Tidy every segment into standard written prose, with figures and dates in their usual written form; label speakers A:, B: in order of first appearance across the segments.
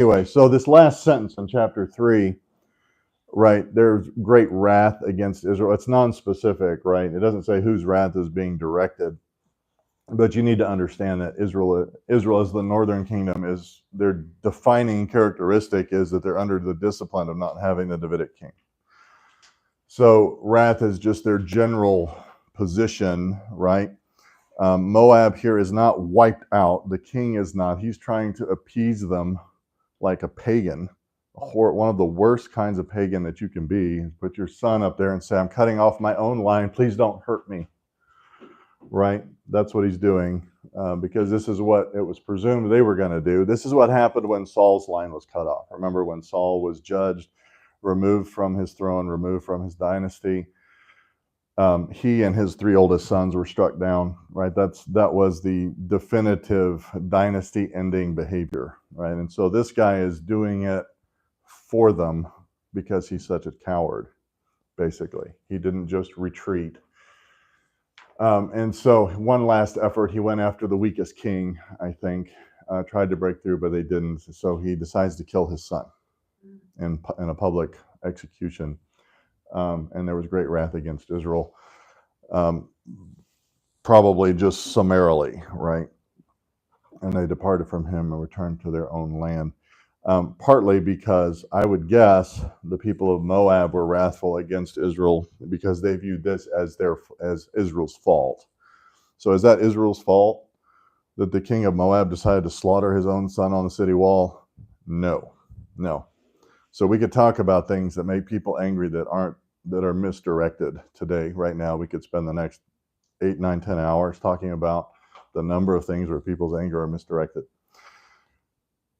A: Anyway, so this last sentence in chapter 3, right, there's great wrath against Israel. It's non-specific, right? It doesn't say whose wrath is being directed. But you need to understand that Israel as the northern kingdom, is their defining characteristic is that they're under the discipline of not having the Davidic king. So wrath is just their general position, right? Moab here is not wiped out. The king is not. He's trying to appease them like a pagan. One of the worst kinds of pagan that you can be. Put your son up there and say, I'm cutting off my own line. Please don't hurt me. Right? That's what he's doing, because this is what it was presumed they were going to do. This is what happened when Saul's line was cut off. Remember when Saul was judged, removed from his throne, removed from his dynasty? He and his 3 oldest sons were struck down, right? That was the definitive dynasty-ending behavior, right? And so this guy is doing it for them because he's such a coward, basically. He didn't just retreat. And so one last effort, he went after the weakest king, I think, tried to break through, but they didn't. So he decides to kill his son in a public execution. And there was great wrath against Israel, probably just summarily, right? And they departed from him and returned to their own land. Partly because I would guess the people of Moab were wrathful against Israel because they viewed this as Israel's fault. So is that Israel's fault that the king of Moab decided to slaughter his own son on the city wall? No. So we could talk about things that make people angry that are misdirected today. Right now, we could spend the next 8, 9, 10 hours talking about the number of things where people's anger are misdirected.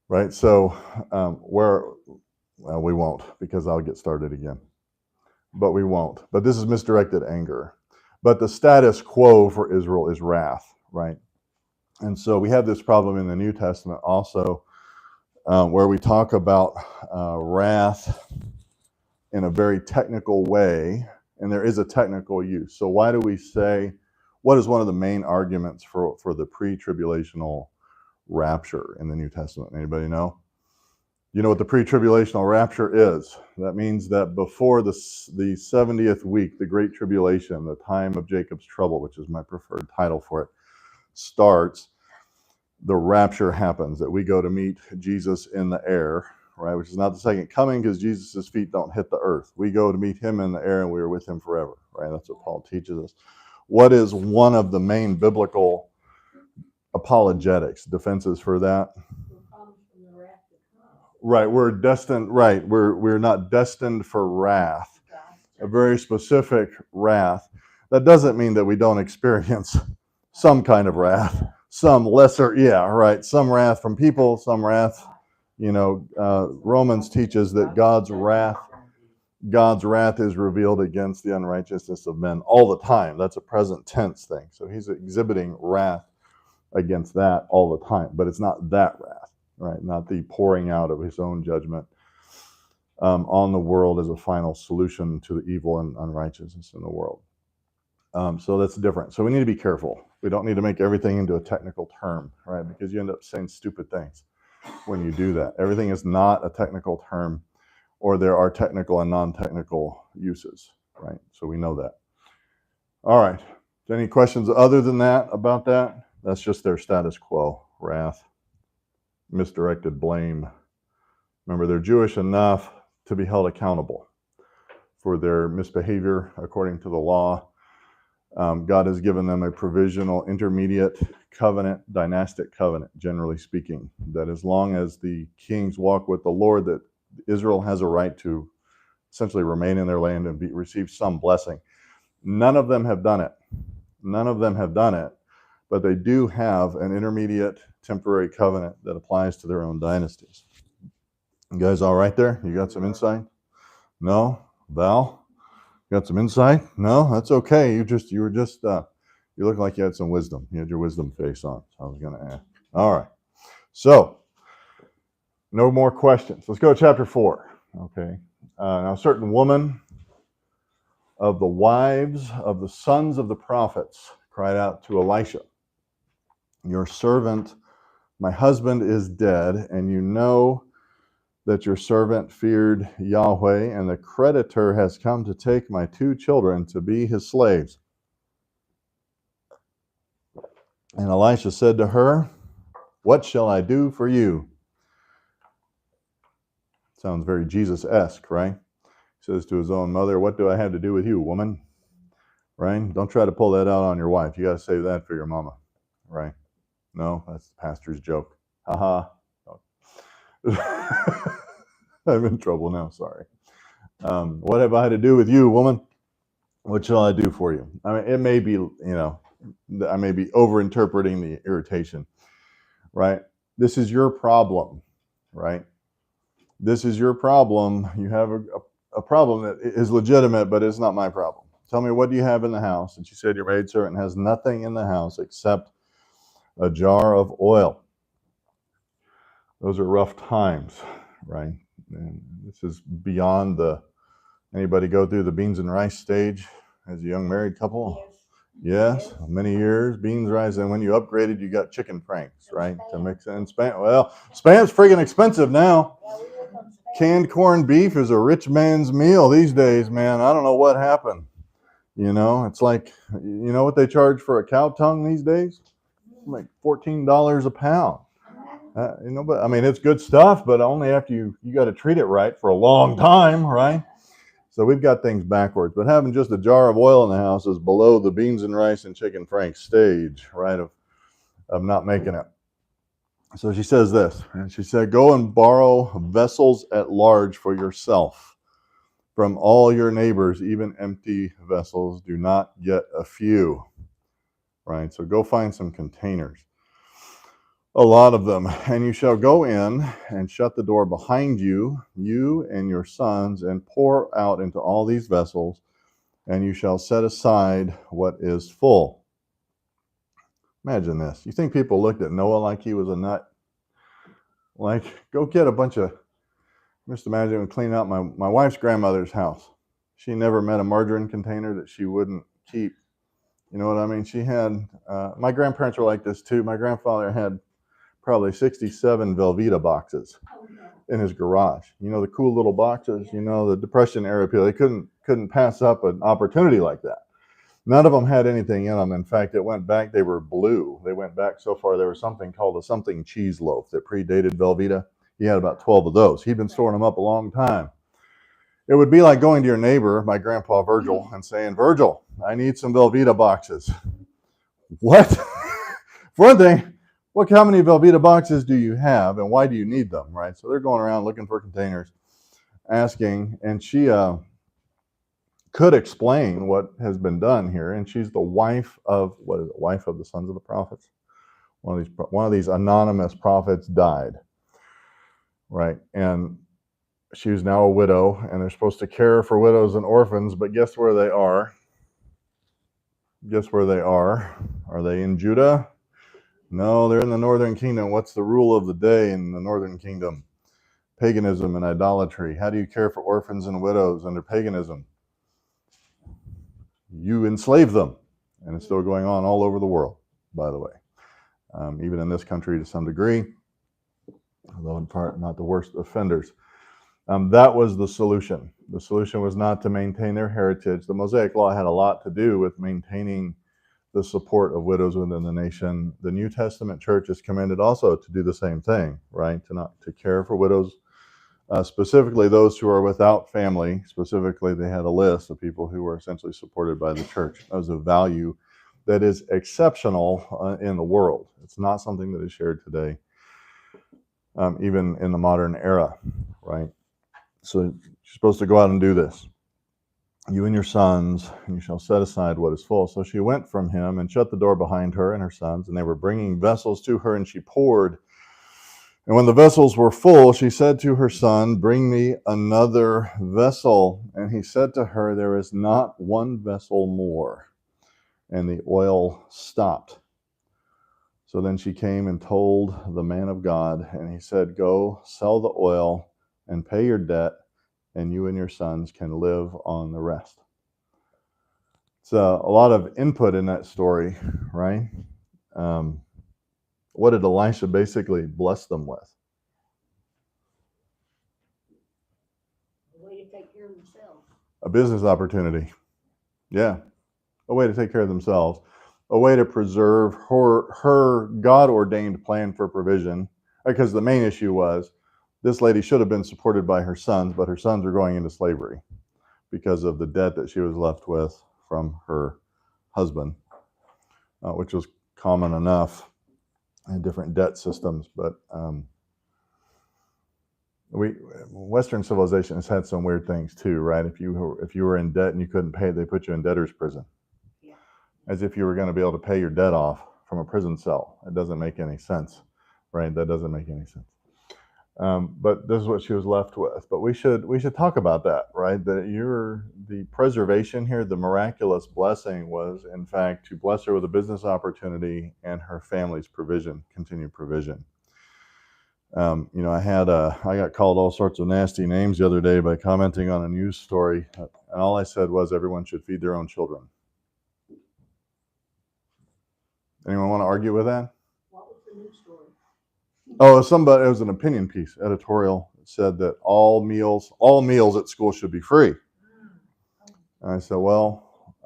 A: Right, so we won't, because I'll get started again. But we won't. But this is misdirected anger. But the status quo for Israel is wrath, right? And so we have this problem in the New Testament also, where we talk about wrath in a very technical way, and there is a technical use. So why do we say, what is one of the main arguments for the pre-tribulational rapture in the New Testament? Anybody know? You know what the pre-tribulational rapture is? That means that before the 70th week, the Great Tribulation, the time of Jacob's trouble, which is my preferred title for it, starts, the rapture happens, that we go to meet Jesus in the air, right? Which is not the second coming, because Jesus' feet don't hit the earth. We go to meet him in the air and we are with him forever, right? That's what Paul teaches us. What is one of the main biblical apologetics, defenses for that? Right, we're destined, right, we're not destined for wrath, a very specific wrath. That doesn't mean that we don't experience some kind of wrath, some lesser, some wrath from people, some wrath, Romans teaches that God's wrath is revealed against the unrighteousness of men all the time. That's a present tense thing. So he's exhibiting wrath against that all the time, but it's not that wrath, right? Not the pouring out of his own judgment on the world as a final solution to the evil and unrighteousness in the world. So that's different. So we need to be careful. We don't need to make everything into a technical term, right? Because you end up saying stupid things when you do that. Everything is not a technical term, or there are technical and non-technical uses, right? So we know that. All right. Any questions other than that about that? That's just their status quo, wrath, misdirected blame. Remember, they're Jewish enough to be held accountable for their misbehavior according to the law. God has given them a provisional intermediate covenant, dynastic covenant, generally speaking, that as long as the kings walk with the Lord, that Israel has a right to essentially remain in their land and receive some blessing. None of them have done it. But they do have an intermediate temporary covenant that applies to their own dynasties. You guys all right there? You got some insight? No? Val? Got some insight? No? That's okay. You look like you had some wisdom. You had your wisdom face on. So I was going to ask. All right. So, no more questions. Let's go to chapter 4. Okay. Now, a certain woman of the wives of the sons of the prophets cried out to Elisha, "Your servant, my husband, is dead, and you know that your servant feared Yahweh, and the creditor has come to take my 2 children to be his slaves. And Elisha said to her, what shall I do for you? Sounds very Jesus-esque, right? He says to his own mother, what do I have to do with you, woman? Right? Don't try to pull that out on your wife. You got to save that for your mama, right? No, that's the pastor's joke. Ha ha. I'm in trouble now, sorry. What have I to do with you, woman? What shall I do for you? I mean, it may be, I may be over-interpreting the irritation, right? This is your problem, right? This is your problem. You have a problem that is legitimate, but it's not my problem. Tell me, what do you have in the house? And she said, your maidservant has nothing in the house except a jar of oil. Those are rough times, right? And this is beyond anybody go through the beans and rice stage as a young married couple? Yes, many years, beans, rice, and when you upgraded, you got chicken franks, right? To mix in Spam. Well, Spam's friggin' expensive now. Canned corned beef is a rich man's meal these days, man. I don't know what happened. It's like, you know what they charge for a cow tongue these days? Like $14 a pound. But I mean, it's good stuff, but only after you got to treat it right for a long time, right? So we've got things backwards. But having just a jar of oil in the house is below the beans and rice and chicken frank stage, right, of not making it. So she says this, and she said, go and borrow vessels at large for yourself from all your neighbors, even empty vessels. Do not get a few, right? So go find some containers, a lot of them, and you shall go in and shut the door behind you, you and your sons, and pour out into all these vessels, and you shall set aside what is full. Imagine this. You think people looked at Noah like he was a nut? Like, go get a bunch of, just imagine cleaning out my wife's grandmother's house. She never met a margarine container that she wouldn't keep. You know what I mean? She had, my grandparents were like this too. My grandfather had probably 67 Velveeta boxes in his garage. The cool little boxes, the Depression era people, they couldn't pass up an opportunity like that. None of them had anything in them. In fact, it went back, they were blue. They went back so far, there was something called a something cheese loaf that predated Velveeta. He had about 12 of those. He'd been storing them up a long time. It would be like going to your neighbor, my grandpa Virgil, and saying, Virgil, I need some Velveeta boxes. What? For one thing, how many Velveeta boxes do you have, and why do you need them, right? So they're going around looking for containers, asking, and she could explain what has been done here, and she's the wife of, wife of the sons of the prophets. One of these anonymous prophets died, right? And she's now a widow, and they're supposed to care for widows and orphans, but guess where they are? Guess where they are? Are they in Judah? No, they're in the northern kingdom. What's the rule of the day in the northern kingdom? Paganism and idolatry. How do you care for orphans and widows under paganism? You enslave them. And it's still going on all over the world, by the way. Even in this country to some degree, although in part not the worst offenders. That was the solution. The solution was not to maintain their heritage. The Mosaic Law had a lot to do with maintaining the support of widows within the nation. The New Testament church is commanded also to do the same thing, right? To care for widows, specifically those who are without family. Specifically, they had a list of people who were essentially supported by the church. That was a value that is exceptional in the world. It's not something that is shared today, even in the modern era, right? So you're supposed to go out and do this. You and your sons, and you shall set aside what is full. So she went from him and shut the door behind her and her sons, and they were bringing vessels to her, and she poured. And when the vessels were full, she said to her son, bring me another vessel. And he said to her, there is not one vessel more. And the oil stopped. So then she came and told the man of God, and he said, go sell the oil and pay your debt, and you and your sons can live on the rest. So a lot of input in that story, right? What did Elisha basically bless them with?
B: A way to take care of themselves.
A: A business opportunity. Yeah. A way to take care of themselves. A way to preserve her God-ordained plan for provision. Because the main issue was this lady should have been supported by her sons, but her sons are going into slavery because of the debt that she was left with from her husband, which was common enough in different debt systems. But Western civilization has had some weird things too, right? If you were in debt and you couldn't pay, they put you in debtor's prison, as if you were going to be able to pay your debt off from a prison cell. It doesn't make any sense, right? That doesn't make any sense. But this is what she was left with. But we should talk about that, right? That the preservation here, the miraculous blessing was, in fact, to bless her with a business opportunity and her family's provision, continued provision. I got called all sorts of nasty names the other day by commenting on a news story, and all I said was everyone should feed their own children. Anyone want to argue with that?
B: What was the news story?
A: Oh, it was an opinion piece, editorial. It said that all meals at school should be free. And I said, well,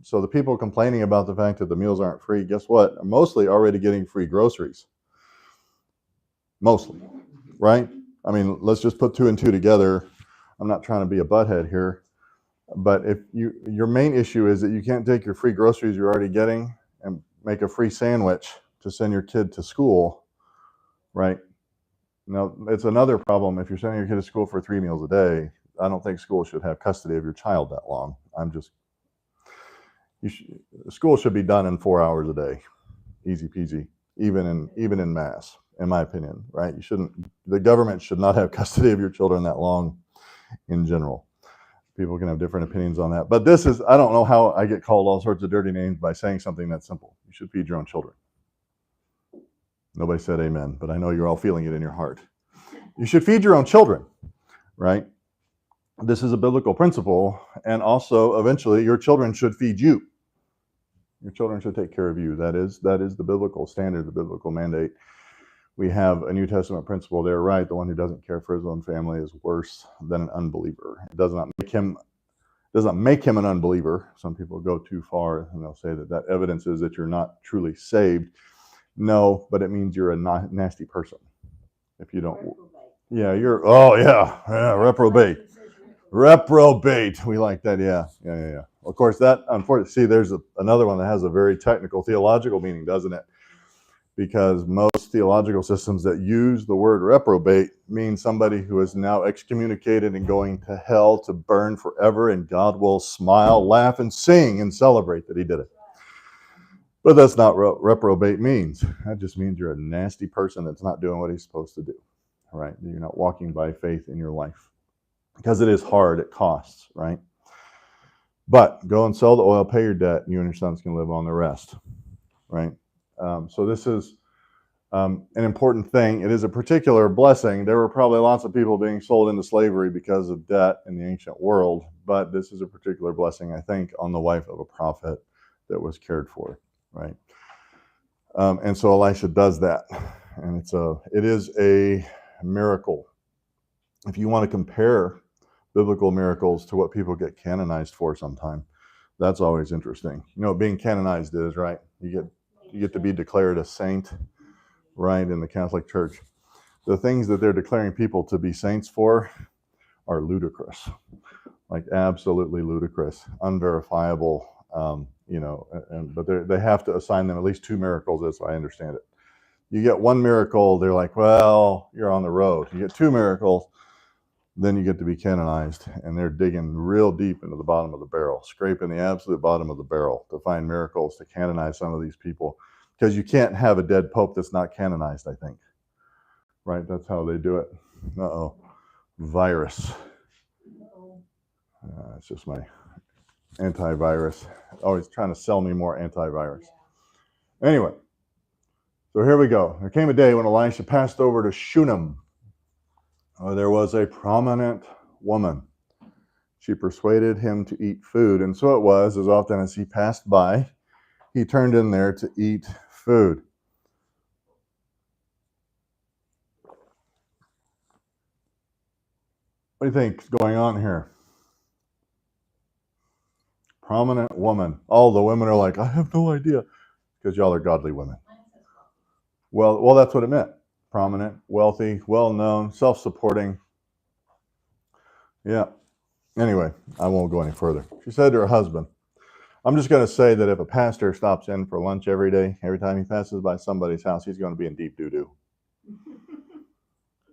A: so the people complaining about the fact that the meals aren't free, guess what? Are mostly already getting free groceries. Mostly, right? I mean, let's just put 2 and 2 together. I'm not trying to be a butthead here, but if your main issue is that you can't take your free groceries you're already getting and make a free sandwich to send your kid to school, right? Now, it's another problem if you're sending your kid to school for 3 meals a day. I don't think school should have custody of your child that long. School should be done in 4 hours a day, easy peasy, even in mass, in my opinion, right? The government should not have custody of your children that long in general. People can have different opinions on that. But I don't know how I get called all sorts of dirty names by saying something that's simple. You should feed your own children. Nobody said amen, but I know you're all feeling it in your heart. You should feed your own children, right? This is a biblical principle, and also eventually your children should feed you. Your children should take care of you. That is the biblical standard, the biblical mandate. We have a New Testament principle there, right? The one who doesn't care for his own family is worse than an unbeliever. It does not make him an unbeliever. Some people go too far and they'll say that evidence is that you're not truly saved. No, but it means you're a nasty person. If you don't, reprobate. Reprobate. We like that, yeah. Of course, that, unfortunately, see, there's another one that has a very technical theological meaning, doesn't it? Because most theological systems that use the word reprobate mean somebody who is now excommunicated and going to hell to burn forever, and God will smile, laugh, and sing and celebrate that he did it. But that's not what reprobate means. That just means you're a nasty person that's not doing what he's supposed to do, right? You're not walking by faith in your life. Because it is hard, it costs, right? But go and sell the oil, pay your debt, and you and your sons can live on the rest, right? So this is an important thing. It is a particular blessing. There were probably lots of people being sold into slavery because of debt in the ancient world, but this is a particular blessing, I think, on the wife of a prophet that was cared for, right? And so Elisha does that, and it is a miracle. If you want to compare biblical miracles to what people get canonized for sometime, that's always interesting. You know what being canonized is, right? You get to be declared a saint, right, in the Catholic Church. The things that they're declaring people to be saints for are ludicrous, like absolutely ludicrous, unverifiable, but they have to assign them at least 2 miracles, as I understand it. You get 1 miracle, they're like, well, you're on the road. You get 2 miracles, then you get to be canonized, and they're digging real deep into the bottom of the barrel, scraping the absolute bottom of the barrel to find miracles to canonize some of these people, because you can't have a dead pope that's not canonized, I think. Right? That's how they do it. Virus. It's just my antivirus. Always trying to sell me more antivirus. Anyway, so here we go. There came a day when Elisha passed over to Shunem. There was a prominent woman. She persuaded him to eat food. And so it was, as often as he passed by, he turned in there to eat food. What do you think is going on here? Prominent woman. All the women are like, I have no idea, because y'all are godly women. Well, that's what it meant. Prominent, wealthy, well-known, self-supporting. Yeah. Anyway, I won't go any further. She said to her husband, I'm just going to say that if a pastor stops in for lunch every day, every time he passes by somebody's house, he's going to be in deep doo-doo.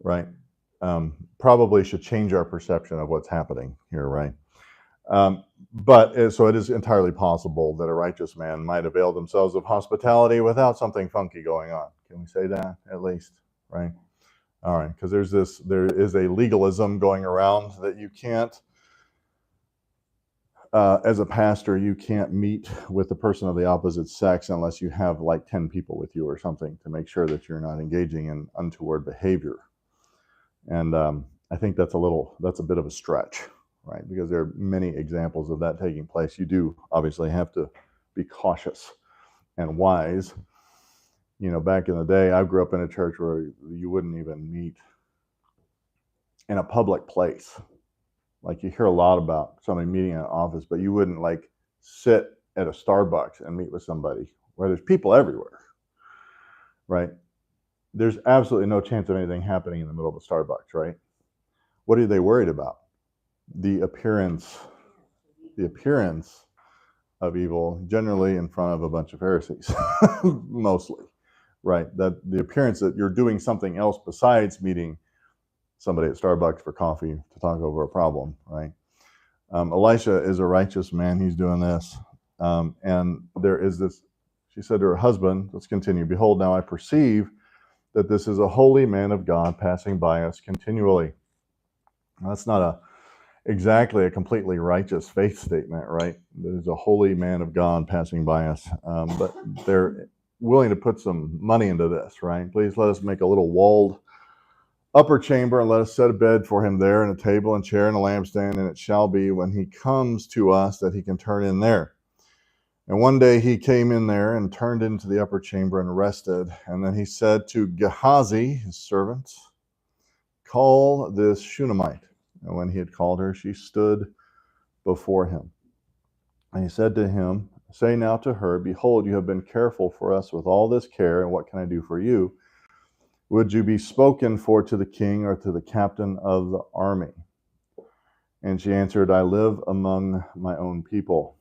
A: Right? Probably should change our perception of what's happening here, right? So it is entirely possible that a righteous man might avail themselves of hospitality without something funky going on. Can we say that at least, right? All right, because there is a legalism going around that you can't, as a pastor, you can't meet with the person of the opposite sex unless you have like 10 people with you or something to make sure that you're not engaging in untoward behavior. And I think that's a bit of a stretch, right? Because there are many examples of that taking place. You do obviously have to be cautious and wise. You know, back in the day, I grew up in a church where you wouldn't even meet in a public place. Like you hear a lot about somebody meeting in an office, but you wouldn't like sit at a Starbucks and meet with somebody where there's people everywhere, right? There's absolutely no chance of anything happening in the middle of a Starbucks, right? What are they worried about? The appearance of evil, generally in front of a bunch of Pharisees, mostly, right? That the appearance that you're doing something else besides meeting somebody at Starbucks for coffee to talk over a problem, right? Elisha is a righteous man. He's doing this. And there is this, she said to her husband, let's continue. Behold, now I perceive that this is a holy man of God passing by us continually. Now, that's not exactly a completely righteous faith statement, right? There's a holy man of God passing by us. But they're willing to put some money into this, right? Please let us make a little walled upper chamber and let us set a bed for him there and a table and chair and a lampstand, and it shall be when he comes to us that he can turn in there. And one day he came in there and turned into the upper chamber and rested. And then he said to Gehazi, his servant, call this Shunammite. And when he had called her, she stood before him. And he said to him, say now to her, behold, you have been careful for us with all this care, and what can I do for you? Would you be spoken for to the king or to the captain of the army? And she answered, I live among my own people.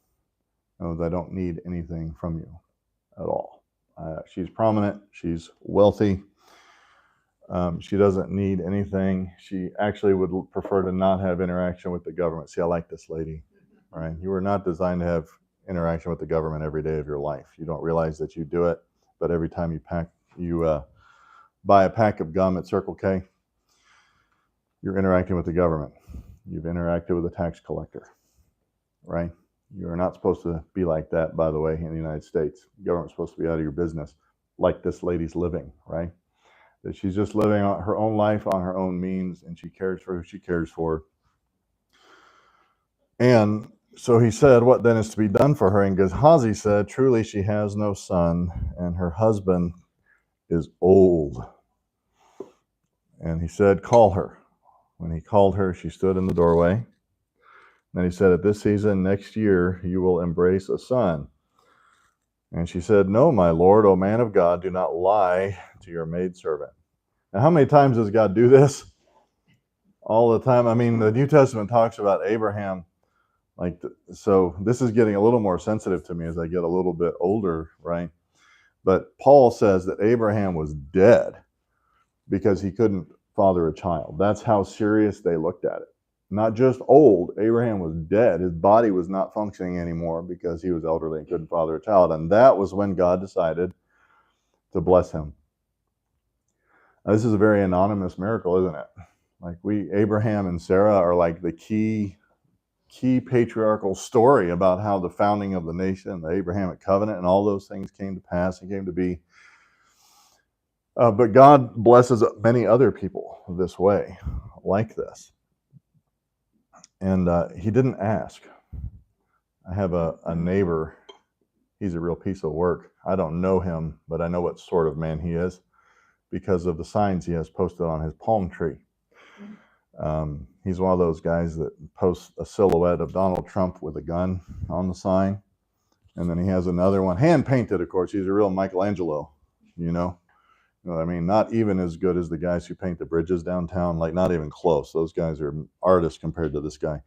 A: And I don't need anything from you at all. She's prominent. She's wealthy. She doesn't need anything. She actually would prefer to not have interaction with the government. See, I like this lady, right? You were not designed to have interaction with the government every day of your life. You don't realize that you do it, but every time you buy a pack of gum at Circle K, you're interacting with the government. You've interacted with a tax collector, right? You're not supposed to be like that, by the way, in the United States. The government's supposed to be out of your business, like this lady's living, right? That she's just living her own life on her own means, and she cares for who she cares for. And so he said, what then is to be done for her? And Gehazi said, truly she has no son, and her husband is old. And he said, call her. When he called her, she stood in the doorway. Then he said, at this season next year, you will embrace a son. And she said, no, my Lord, O man of God, do not lie to your maidservant. Now, how many times does God do this? All the time. I mean, the New Testament talks about Abraham. So this is getting a little more sensitive to me as I get a little bit older, right? But Paul says that Abraham was dead because he couldn't father a child. That's how serious they looked at it. Not just old, Abraham was dead. His body was not functioning anymore because he was elderly and couldn't father a child. And that was when God decided to bless him. Now, this is a very anonymous miracle, isn't it? Like Abraham and Sarah are like the key patriarchal story about how the founding of the nation, the Abrahamic covenant, and all those things came to pass and came to be. But God blesses many other people this way, like this. And he didn't ask. I have a neighbor. He's a real piece of work. I don't know him, but I know what sort of man he is because of the signs he has posted on his palm tree. He's one of those guys that posts a silhouette of Donald Trump with a gun on the sign. And then he has another one, hand painted, of course. He's a real Michelangelo, you know. You know what I mean? Not even as good as the guys who paint the bridges downtown, like not even close. Those guys are artists compared to this guy.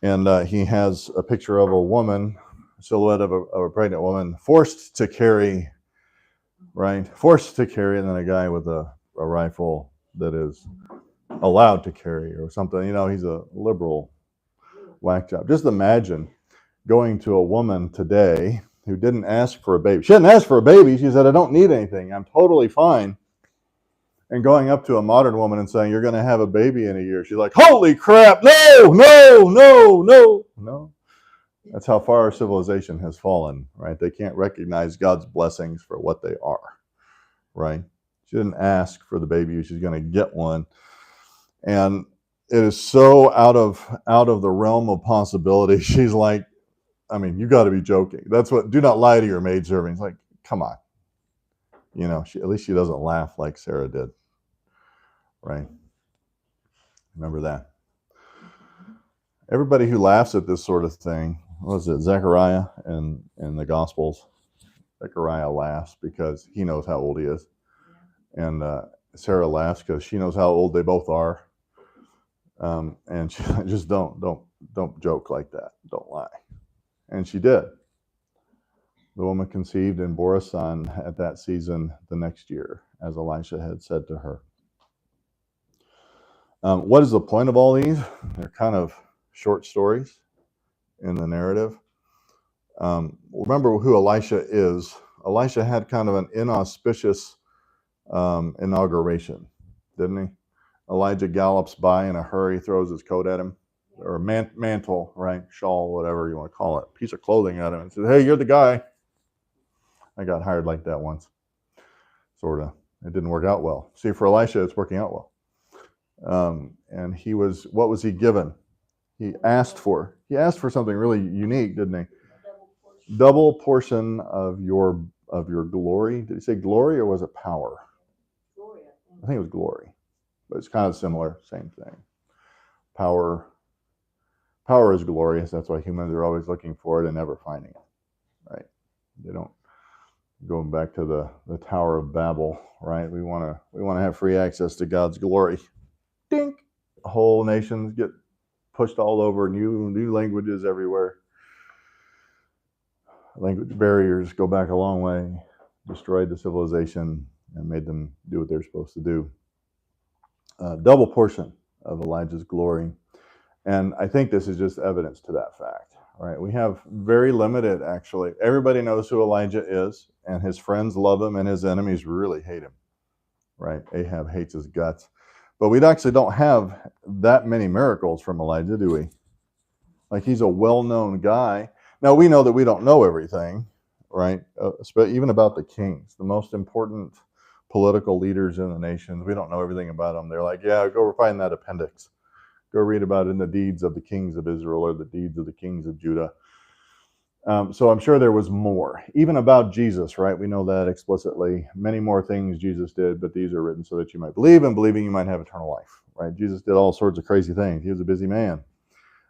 A: And he has a picture of a woman, a silhouette of a pregnant woman, forced to carry, right? Forced to carry, and then a guy with a rifle that is allowed to carry or something. You know, he's a liberal whack job. Just imagine going to a woman today who didn't ask for a baby. She didn't ask for a baby. She said, I don't need anything. I'm totally fine. And going up to a modern woman and saying, you're going to have a baby in a year. She's like, holy crap. No, no, no, no, no. That's how far our civilization has fallen, right? They can't recognize God's blessings for what they are, right? She didn't ask for the baby. She's going to get one. And it is so out of the realm of possibility. She's like, I mean, you got to be joking. That's what, do not lie to your maidservant. It's like, come on. You know, at least she doesn't laugh like Sarah did, right? Remember that. Everybody who laughs at this sort of thing, what is it, Zechariah in the Gospels? Zechariah laughs because he knows how old he is. And Sarah laughs because she knows how old they both are. And she just don't joke like that. Don't lie. And she did. The woman conceived and bore a son at that season the next year, as Elisha had said to her. What is the point of all these? They're kind of short stories in the narrative. Remember who Elisha is. Elisha had kind of an inauspicious inauguration, didn't he? Elijah gallops by in a hurry, throws his coat at him, or mantle, right? Shawl, whatever you want to call it, piece of clothing at him, and says, hey, you're the guy. I got hired like that once, sort of. It didn't work out well. See, for Elisha, it's working out well. And what was he given? He asked for something really unique, didn't he? Double portion of your glory. Did he say glory or was it power?
B: Glory,
A: I think it was glory, but it's kind of similar, same thing. Power is glorious. That's why humans are always looking for it and never finding it, right? They don't. Going back to the Tower of Babel, right? We want to have free access to God's glory. Dink. Whole nations get pushed all over. New languages everywhere. Language barriers go back a long way. Destroyed the civilization and made them do what they're supposed to do. Double portion of Elijah's glory, and I think this is just evidence to that fact. Right? We have very limited, actually. Everybody knows who Elijah is, and his friends love him, and his enemies really hate him. Right? Ahab hates his guts. But we actually don't have that many miracles from Elijah, do we? Like, he's a well-known guy. Now, we know that we don't know everything, right? Even about the kings, the most important political leaders in the nations. We don't know everything about them. They're like, yeah, go find that appendix. Go read about it in the deeds of the kings of Israel or the deeds of the kings of Judah. So I'm sure there was more. Even about Jesus, right? We know that explicitly. Many more things Jesus did, but these are written so that you might believe, and believing you might have eternal life, right? Jesus did all sorts of crazy things. He was a busy man,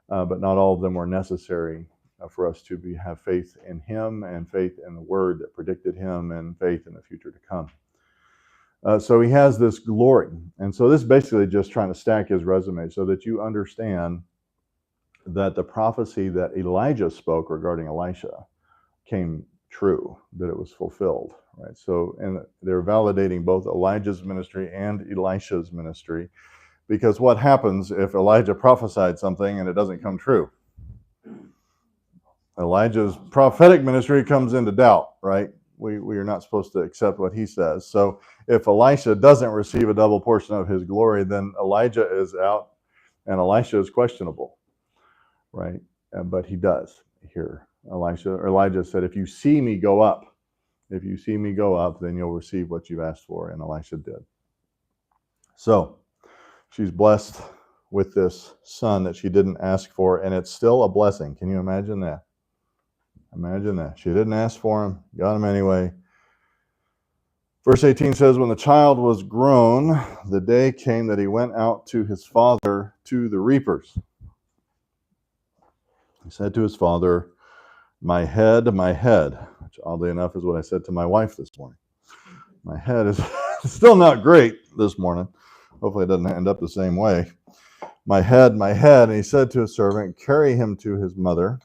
A: but not all of them were necessary for us to have faith in him and faith in the word that predicted him and faith in the future to come. So he has this glory. And so this is basically just trying to stack his resume so that you understand that the prophecy that Elijah spoke regarding Elisha came true, that it was fulfilled, right? So, and they're validating both Elijah's ministry and Elisha's ministry, because what happens if Elijah prophesied something and it doesn't come true? Elijah's prophetic ministry comes into doubt, right? We are not supposed to accept what he says. So if Elisha doesn't receive a double portion of his glory, then Elijah is out and Elisha is questionable, right? But he does here. Elijah said, if you see me go up, then you'll receive what you've asked for. And Elisha did. So she's blessed with this son that she didn't ask for, and it's still a blessing. Can you imagine that? Imagine that. She didn't ask for him, got him anyway. Verse 18 says, when the child was grown, the day came that he went out to his father to the reapers. He said to his father, my head, which oddly enough is what I said to my wife this morning. My head is still not great this morning. Hopefully it doesn't end up the same way. My head, and he said to his servant, carry him to his mother.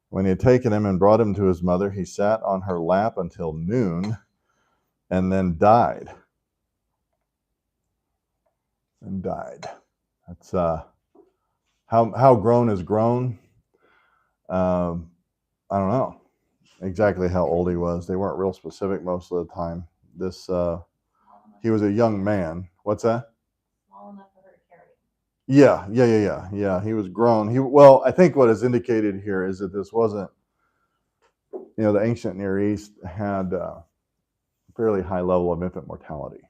A: When he had taken him and brought him to his mother, he sat on her lap until noon and then died. That's how grown is grown. I don't know exactly how old he was. They weren't real specific most of the time. He was a young man. What's that?
B: Small enough for her to carry.
A: Yeah. He was grown. I think what is indicated here is that this wasn't, the ancient Near East had a fairly high level of infant mortality,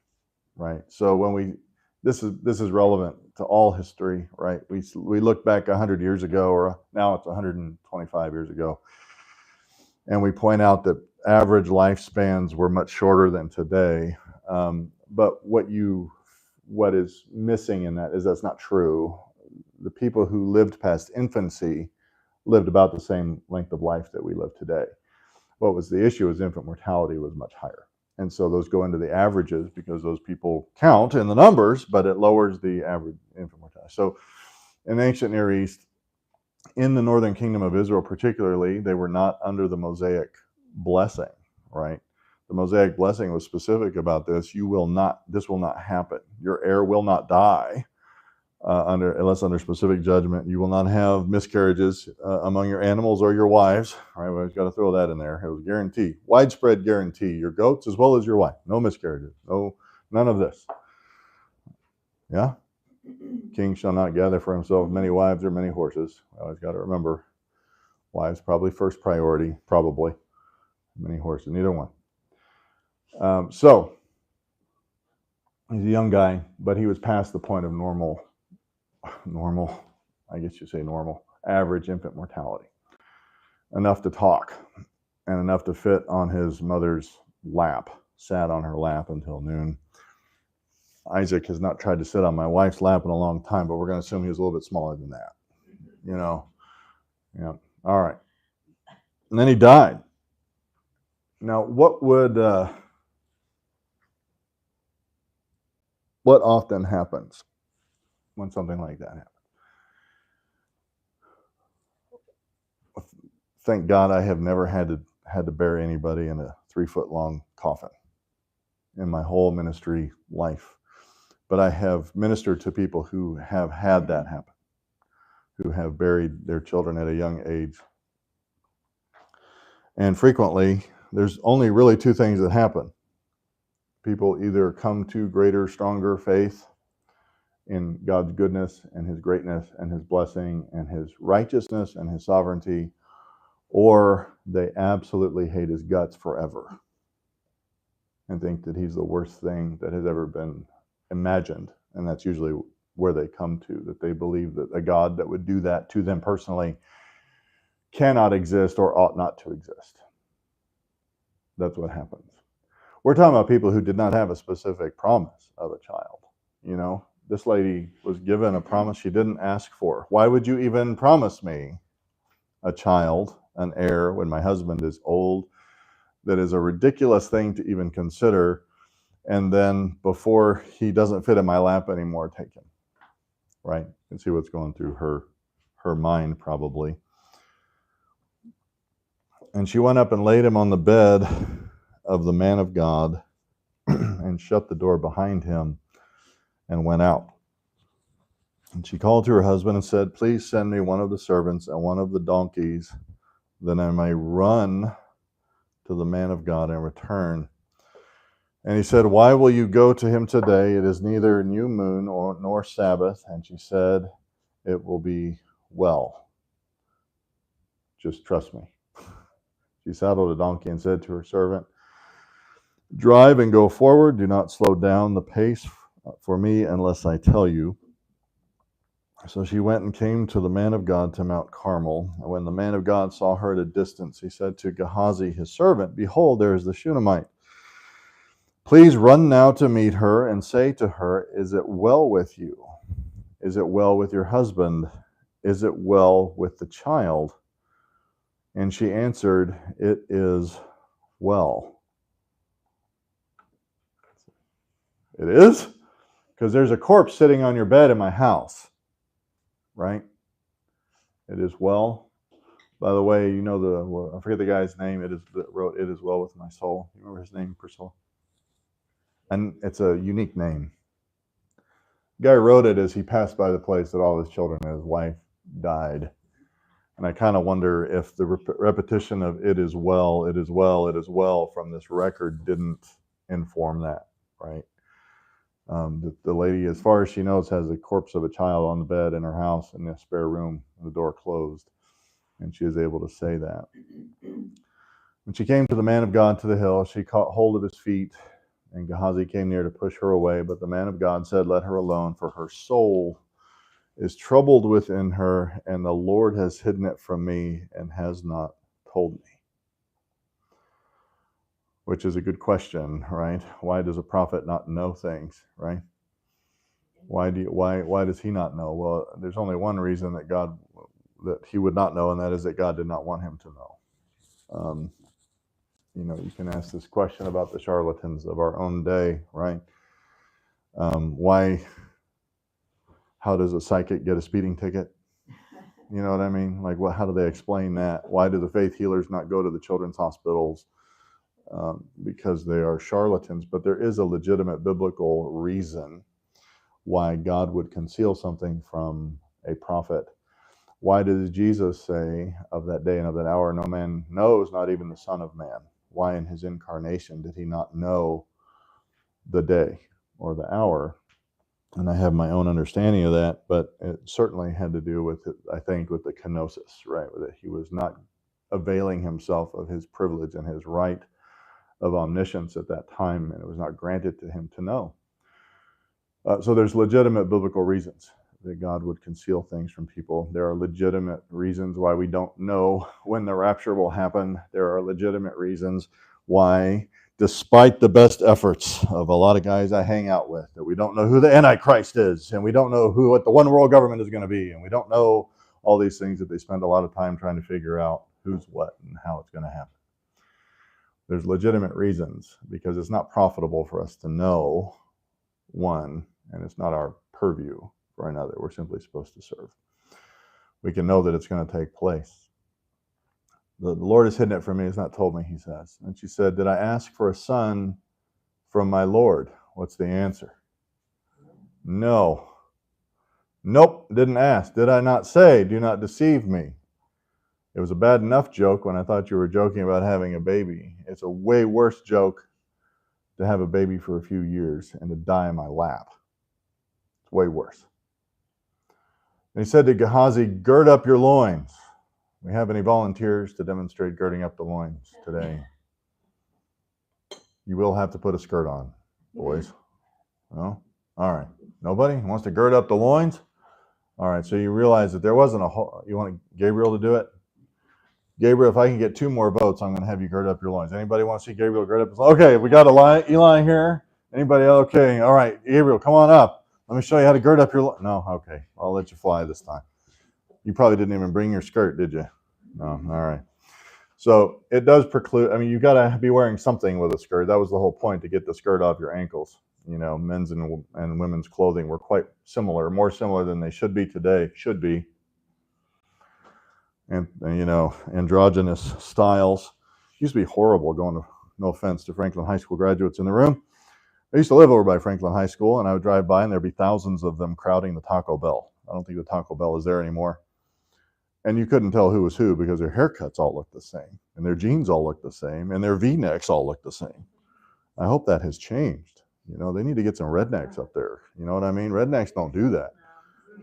A: right? So this is relevant to all history, right? We look back 100 years ago, or now it's 125 years ago, and we point out that average lifespans were much shorter than today. But what is missing in that is that's not true. The people who lived past infancy lived about the same length of life that we live today. What was the issue is infant mortality was much higher. And so those go into the averages because those people count in the numbers, but it lowers the average infant mortality. So in the ancient Near East, in the northern kingdom of Israel particularly, they were not under the Mosaic blessing, right? The Mosaic blessing was specific about this. This will not happen. Your heir will not die unless under specific judgment. You will not have miscarriages among your animals or your wives. All right, we've got to throw that in there. It was guarantee, widespread guarantee. Your goats as well as your wife. No miscarriages. None of this. Yeah? King shall not gather for himself many wives or many horses. We always got to remember, wives probably first priority, probably. Many horses, neither one. So he's a young guy, but he was past the point of normal, I guess you say normal, average infant mortality. Enough to talk and enough to fit on his mother's lap, sat on her lap until noon. Isaac has not tried to sit on my wife's lap in a long time, but we're going to assume he was a little bit smaller than that. Yeah. All right. And then he died. Now, what often happens when something like that happens? Thank God I have never had to bury anybody in a 3-foot long coffin in my whole ministry life. But I have ministered to people who have had that happen, who have buried their children at a young age. And frequently, there's only really 2 things that happen. People either come to greater, stronger faith in God's goodness and his greatness and his blessing and his righteousness and his sovereignty, or they absolutely hate his guts forever and think that he's the worst thing that has ever been imagined. And that's usually where they come to, that they believe that a God that would do that to them personally cannot exist or ought not to exist. That's what happens. We're talking about people who did not have a specific promise of a child. This lady was given a promise she didn't ask for. Why would you even promise me a child, an heir, when my husband is old? That is a ridiculous thing to even consider. And then before he doesn't fit in my lap anymore, take him. Right? You can see what's going through her mind probably. And she went up and laid him on the bed of the man of God and shut the door behind him and went out. And she called to her husband and said, please send me one of the servants and one of the donkeys, that I may run to the man of God and return. And he said, why will you go to him today? It is neither new moon nor Sabbath. And she said, it will be well. Just trust me. She saddled a donkey and said to her servant, drive and go forward. Do not slow down the pace for me unless I tell you. So she went and came to the man of God to Mount Carmel. And when the man of God saw her at a distance, he said to Gehazi, his servant, behold, there is the Shunammite. Please run now to meet her and say to her, is it well with you? Is it well with your husband? Is it well with the child? And she answered, it is well. It is? Because there's a corpse sitting on your bed in my house, right? It is well. By the way, you know I forget the guy's name. It is that wrote "It Is Well with My Soul." You remember his name, Priscilla? And it's a unique name. The guy wrote it as he passed by the place that all his children and his wife died. And I kind of wonder if the repetition of "It is well, it is well, it is well" from this record didn't inform that, right? The lady, as far as she knows, has a corpse of a child on the bed in her house in a spare room, the door closed, and she is able to say that. When she came to the man of God to the hill, she caught hold of his feet, and Gehazi came near to push her away, but the man of God said, let her alone, for her soul is troubled within her, and the Lord has hidden it from me and has not told me. Which is a good question, right? Why does a prophet not know things, right? Why does he not know? Well, there's only one reason that he would not know, and that is that God did not want him to know. You can ask this question about the charlatans of our own day, right? How does a psychic get a speeding ticket? You know what I mean? Like, how do they explain that? Why do the faith healers not go to the children's hospitals? Because they are charlatans, but there is a legitimate biblical reason why God would conceal something from a prophet. Why does Jesus say of that day and of that hour, no man knows, not even the Son of Man? Why in his incarnation did he not know the day or the hour? And I have my own understanding of that, but it certainly had to do with it, I think, with the kenosis, right? That he was not availing himself of his privilege and his right of omniscience at that time, and it was not granted to him to know. So there's legitimate biblical reasons that God would conceal things from people. There are legitimate reasons why we don't know when the rapture will happen. There are legitimate reasons why, despite the best efforts of a lot of guys I hang out with, that we don't know who the Antichrist is, and we don't know what the one world government is going to be, and we don't know all these things that they spend a lot of time trying to figure out who's what and how it's going to happen. There's legitimate reasons, because it's not profitable for us to know one, and it's not our purview for another. We're simply supposed to serve. We can know that it's going to take place. The Lord has hidden it from me, has not told me, he says. And she said, did I ask for a son from my Lord? What's the answer? No. Nope, didn't ask. Did I not say, do not deceive me? It was a bad enough joke when I thought you were joking about having a baby. It's a way worse joke to have a baby for a few years and to die in my lap. It's way worse. And he said to Gehazi, gird up your loins. We have any volunteers to demonstrate girding up the loins today? You will have to put a skirt on, boys. No? All right. Nobody wants to gird up the loins? All right. So you realize that there wasn't you want Gabriel to do it? Gabriel, if I can get 2 more votes, I'm going to have you gird up your loins. Anybody want to see Gabriel gird up his loins? Okay, we got Eli here. Anybody? Okay. All right. Gabriel, come on up. Let me show you how to gird up your loins. No? Okay. I'll let you fly this time. You probably didn't even bring your skirt, did you? No. All right. So it does preclude, you've got to be wearing something with a skirt. That was the whole point, to get the skirt off your ankles. Men's and women's clothing were quite similar, more similar than they should be today, And, androgynous styles. It used to be horrible no offense to Franklin High School graduates in the room. I used to live over by Franklin High School, and I would drive by, and there'd be thousands of them crowding the Taco Bell. I don't think the Taco Bell is there anymore. And you couldn't tell who was who because their haircuts all looked the same, and their jeans all looked the same, and their V-necks all looked the same. I hope that has changed. They need to get some rednecks up there. You know what I mean? Rednecks don't do that.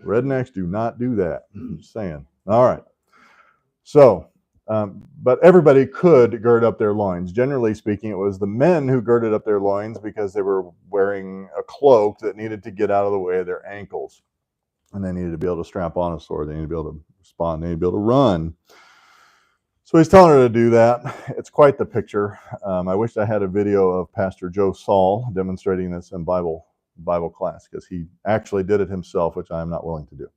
A: Rednecks do not do that. I'm just saying. All right. So, but everybody could gird up their loins. Generally speaking, it was the men who girded up their loins because they were wearing a cloak that needed to get out of the way of their ankles. And they needed to be able to strap on a sword. They needed to be able to respond. They needed to be able to run. So he's telling her to do that. It's quite the picture. I wish I had a video of Pastor Joe Saul demonstrating this in Bible class, because he actually did it himself, which I am not willing to do.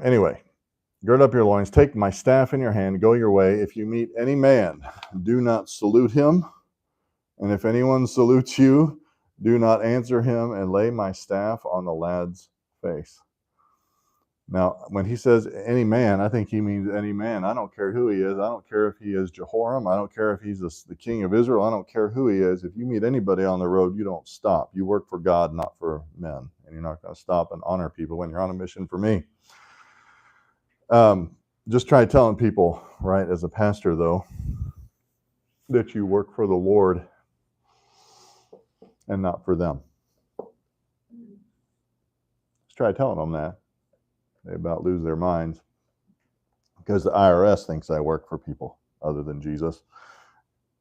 A: Anyway, gird up your loins, take my staff in your hand, go your way. If you meet any man, do not salute him. And if anyone salutes you, do not answer him, and lay my staff on the lad's face. Now, when he says any man, I think he means any man. I don't care who he is. I don't care if he is Jehoram. I don't care if he's the king of Israel. I don't care who he is. If you meet anybody on the road, you don't stop. You work for God, not for men. And you're not going to stop and honor people when you're on a mission for me. Just try telling people, right, as a pastor, though, that you work for the Lord and not for them. Just try telling them that. They about lose their minds, because the IRS thinks I work for people other than Jesus.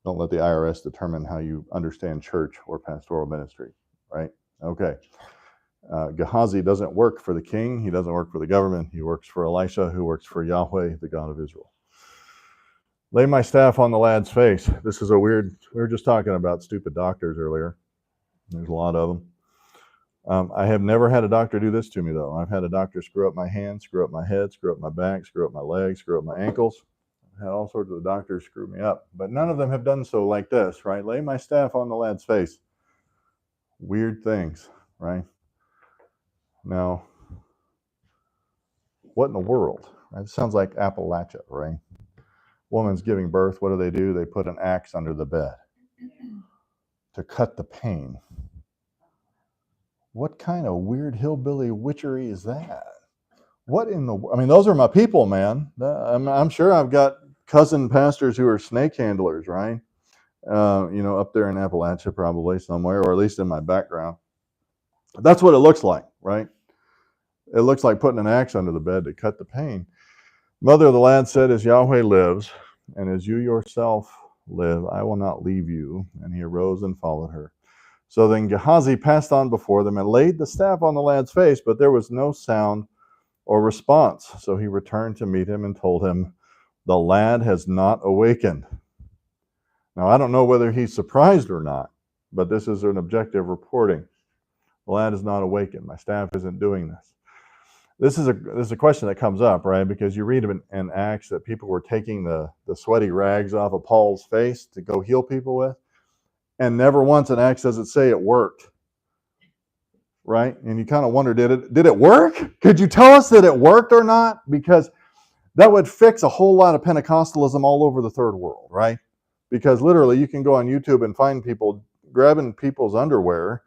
A: Don't let the IRS determine how you understand church or pastoral ministry, right? Okay. Gehazi doesn't work for the king. He doesn't work for the government. He works for Elisha, who works for Yahweh, the God of Israel. Lay my staff on the lad's face. This is a weird, we were just talking about stupid doctors earlier. There's a lot of them. I have never had a doctor do this to me, though. I've had a doctor screw up my hands, screw up my head, screw up my back, screw up my legs, screw up my ankles. I've had all sorts of doctors screw me up. But none of them have done so like this, right? Lay my staff on the lad's face. Weird things, right? Now, what in the world? It sounds like Appalachia, right? Woman's giving birth. What do? They put an axe under the bed to cut the pain. What kind of weird hillbilly witchery is that? What in the... I mean, those are my people, man. I'm sure I've got cousin pastors who are snake handlers, right? Up there in Appalachia probably somewhere, or at least in my background. That's what it looks like, right? It looks like putting an axe under the bed to cut the pain. Mother of the lad said, as Yahweh lives, and as you yourself live, I will not leave you. And he arose and followed her. So then Gehazi passed on before them and laid the staff on the lad's face, but there was no sound or response. So he returned to meet him and told him, the lad has not awakened. Now, I don't know whether he's surprised or not, but this is an objective reporting. The lad is not awakened. My staff isn't doing this. This is a question that comes up, right? Because you read in Acts that people were taking the sweaty rags off of Paul's face to go heal people with. And never once in Acts does it say it worked, right? And you kind of wonder, did it work? Could you tell us that it worked or not? Because that would fix a whole lot of Pentecostalism all over the third world, right? Because literally you can go on YouTube and find people grabbing people's underwear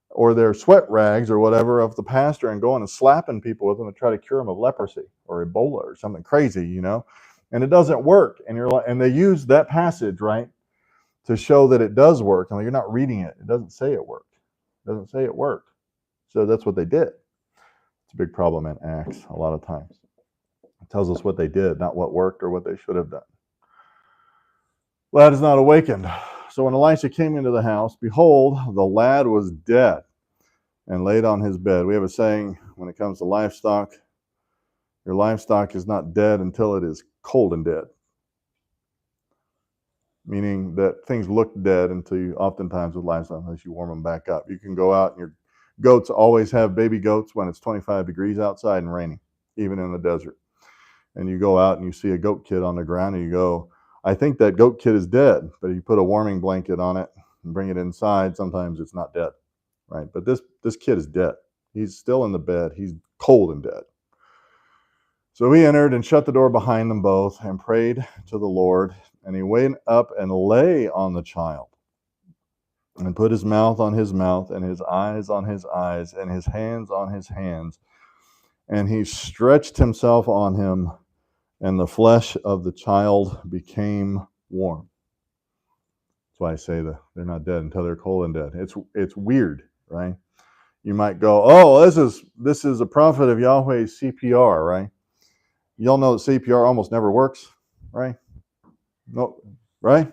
A: or their sweat rags or whatever of the pastor and going and slapping people with them to try to cure them of leprosy or Ebola or something crazy, and it doesn't work. And they use that passage, right, to show that it does work. I mean, you're not reading it. It doesn't say it worked. It doesn't say it worked. So that's what they did. It's a big problem in Acts a lot of times. It tells us what they did, not what worked or what they should have done. Lad is not awakened. So when Elisha came into the house, behold, the lad was dead and laid on his bed. We have a saying when it comes to livestock, your livestock is not dead until it is cold and dead. Meaning that things look dead until you, oftentimes with livestock, unless you warm them back up. You can go out and your goats always have baby goats when it's 25 degrees outside and raining, even in the desert. And you go out and you see a goat kid on the ground and you go, I think that goat kid is dead. But if you put a warming blanket on it and bring it inside, sometimes it's not dead, right? But this kid is dead. He's still in the bed. He's cold and dead. So he entered and shut the door behind them both and prayed to the Lord. And he went up and lay on the child and put his mouth on his mouth and his eyes on his eyes and his hands on his hands. And he stretched himself on him, and the flesh of the child became warm. That's why I say that they're not dead until they're cold and dead. It's weird, right? You might go, oh, this is a prophet of Yahweh's CPR, right? Y'all know that CPR almost never works, right? No, right?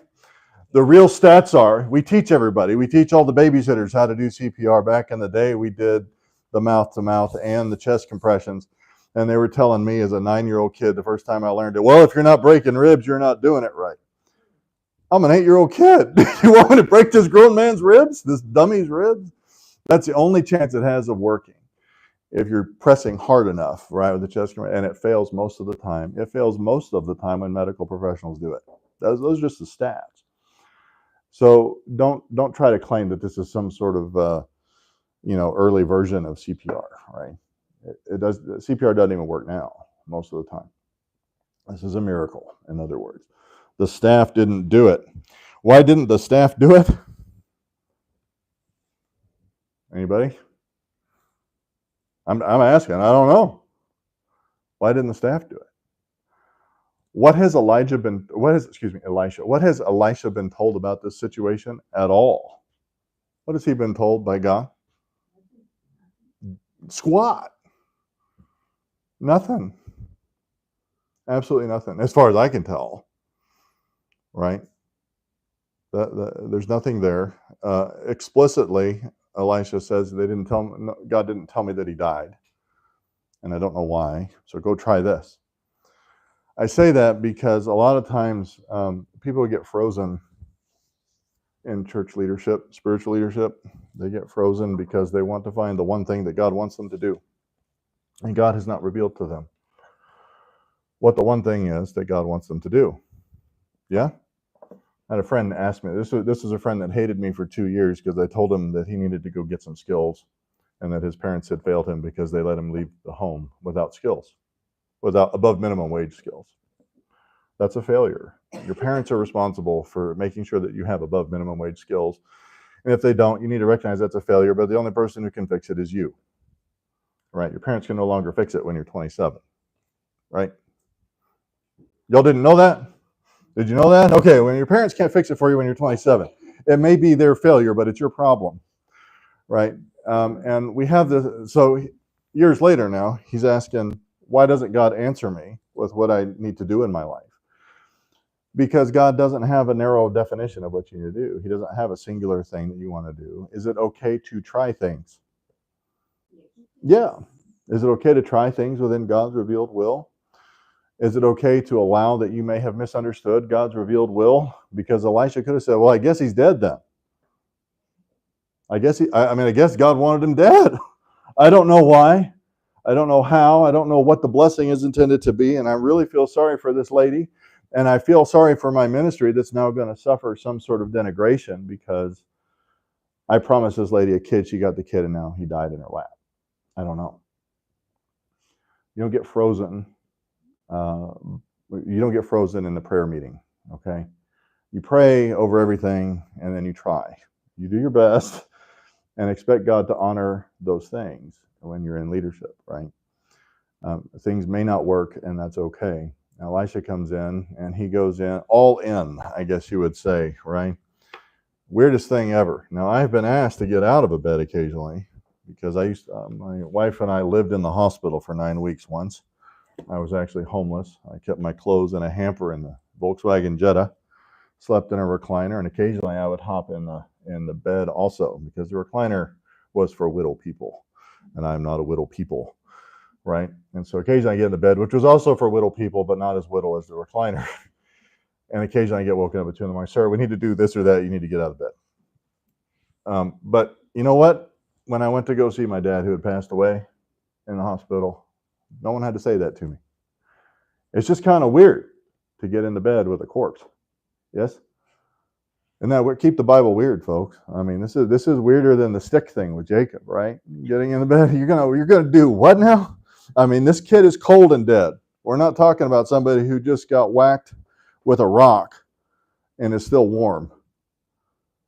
A: The real stats are, we teach everybody. We teach all the babysitters how to do CPR. Back in the day, we did the mouth-to-mouth and the chest compressions. And they were telling me as a 9-year-old kid the first time I learned it, well, if you're not breaking ribs, you're not doing it right. I'm an 8-year-old kid. You want me to break this grown man's ribs? This dummy's ribs? That's the only chance it has of working. If you're pressing hard enough, right, with the chest command, and it fails most of the time. It fails most of the time when medical professionals do it. Those are just the stats. So don't try to claim that this is some sort of early version of CPR, right? It does. CPR doesn't even work now most of the time. This is a miracle, in other words. The staff didn't do it. Why didn't the staff do it? Anybody? I'm asking. I don't know. Why didn't the staff do it? What has Elisha been told about this situation at all? What has he been told by God? Squat. Nothing. Absolutely nothing, as far as I can tell. Right? There's nothing there. Explicitly, Elisha says God didn't tell me that he died, and I don't know why. So go try this. I say that because a lot of times people get frozen in church leadership, spiritual leadership. They get frozen because they want to find the one thing that God wants them to do, and God has not revealed to them what the one thing is that God wants them to do. Yeah? I had a friend ask me, this is a friend that hated me for 2 years because I told him that he needed to go get some skills and that his parents had failed him because they let him leave the home without skills, without above minimum wage skills. That's a failure. Your parents are responsible for making sure that you have above minimum wage skills. And if they don't, you need to recognize that's a failure, but the only person who can fix it is you. Right? Your parents can no longer fix it when you're 27. Right? Y'all didn't know that? Did you know that? Okay, when your parents can't fix it for you when you're 27, it may be their failure, but it's your problem, right? And we have this, so years later now, he's asking, why doesn't God answer me with what I need to do in my life? Because God doesn't have a narrow definition of what you need to do. He doesn't have a singular thing that you want to do. Is it okay to try things? Yeah. Is it okay to try things within God's revealed will? Is it okay to allow that you may have misunderstood God's revealed will? Because Elisha could have said, well, I guess he's dead then. I guess God wanted him dead. I don't know why. I don't know how. I don't know what the blessing is intended to be. And I really feel sorry for this lady. And I feel sorry for my ministry that's now going to suffer some sort of denigration because I promised this lady a kid. She got the kid and now he died in her lap. I don't know. You don't get frozen. You don't get frozen in the prayer meeting, okay? You pray over everything and then you try. You do your best and expect God to honor those things when you're in leadership, right? Things may not work and that's okay. Now, Elisha comes in and he goes in, all in, I guess you would say, right? Weirdest thing ever. Now, I've been asked to get out of a bed occasionally because my wife and I lived in the hospital for 9 weeks once. I was actually homeless. I kept my clothes in a hamper in the Volkswagen Jetta, slept in a recliner, and occasionally I would hop in the bed also because the recliner was for widow people, and I'm not a widow people, right? And so occasionally I get in the bed, which was also for widow people, but not as widow as the recliner. And occasionally I get woken up at 2 in the morning. Sir, we need to do this or that. You need to get out of bed. But you know what? When I went to go see my dad who had passed away in the hospital, no one had to say that to me. It's just kind of weird to get into bed with a corpse. Yes? And that keep the Bible weird, folks. I mean, this is weirder than the stick thing with Jacob, right? Getting in the bed, you're gonna do what now? I mean, this kid is cold and dead. We're not talking about somebody who just got whacked with a rock and is still warm,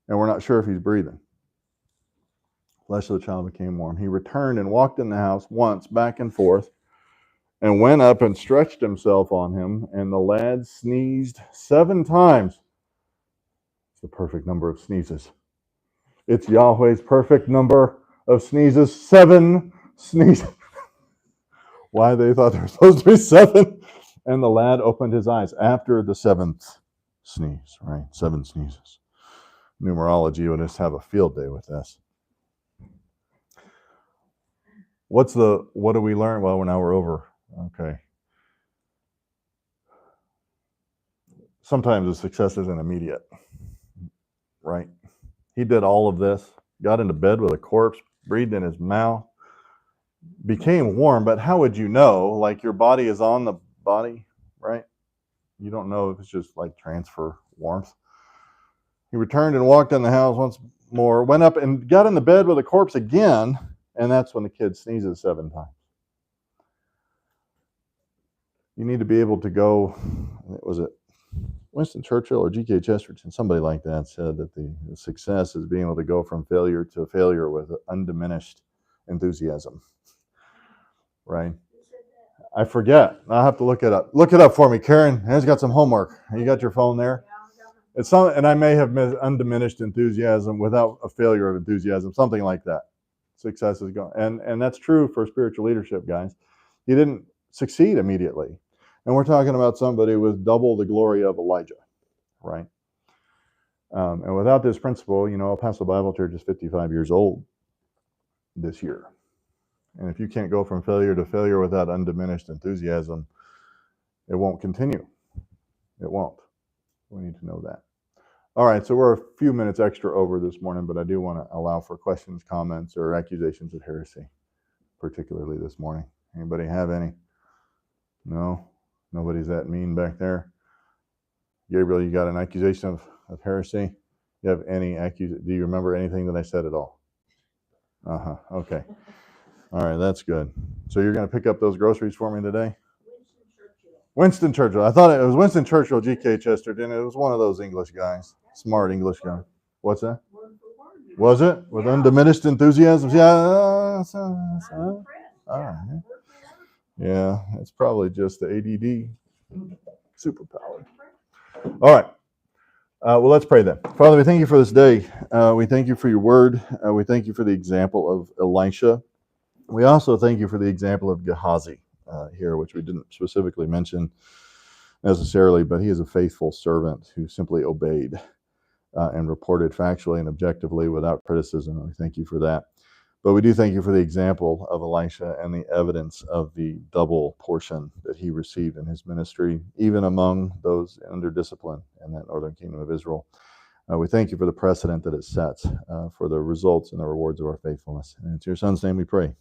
A: and we're not sure if he's breathing. Flesh of the child became warm. He returned and walked in the house once, back and forth, and went up and stretched himself on him, and the lad sneezed 7 times. It's the perfect number of sneezes. It's Yahweh's perfect number of sneezes. 7 sneezes. Why they thought there were supposed to be 7. And the lad opened his eyes after the 7th sneeze, right? 7 sneezes. Numerology would just have a field day with this. What do we learn? Well, now we're over Okay. Sometimes the success isn't immediate, right? He did all of this, got into bed with a corpse, breathed in his mouth, became warm, but how would you know? Like your body is on the body, right? You don't know if it's just like transfer warmth. He returned and walked in the house once more, went up and got in the bed with a corpse again, and that's when the kid sneezes 7 times. You need to be able to go, was it Winston Churchill or G.K. Chesterton? Somebody like that said that the success is being able to go from failure to failure with undiminished enthusiasm, right? I forget. I'll have to look it up. Look it up for me, Karen. Has got some homework. You got your phone there? It's some, and I may have missed undiminished enthusiasm without a failure of enthusiasm, something like that. Success is going, and that's true for spiritual leadership, guys. He didn't succeed immediately, and we're talking about somebody with double the glory of Elijah, right? And without this principle, El Paso Bible Church is 55 years old this year. And if you can't go from failure to failure without undiminished enthusiasm, it won't continue. It won't. We need to know that. All right, so we're a few minutes extra over this morning, but I do want to allow for questions, comments, or accusations of heresy, particularly this morning. Anybody have any? No? Nobody's that mean back there? Gabriel, you got an accusation of heresy? You have any accusation? Do you remember anything that I said at all? Uh-huh, okay. All right, that's good. So you're going to pick up those groceries for me today? Winston Churchill. I thought it was Winston Churchill, G.K. Chesterton. It was one of those English guys, smart English guy. What's that? Was it? With undiminished enthusiasm? Yeah. All right. Yeah, it's probably just the ADD superpower. All right. Well, let's pray then. Father, we thank you for this day. We thank you for your word. We thank you for the example of Elisha. We also thank you for the example of Gehazi here, which we didn't specifically mention necessarily, but he is a faithful servant who simply obeyed and reported factually and objectively without criticism. We thank you for that. But we do thank you for the example of Elisha and the evidence of the double portion that he received in his ministry, even among those under discipline in that northern kingdom of Israel. We thank you for the precedent that it sets for the results and the rewards of our faithfulness. And it's your son's name we pray.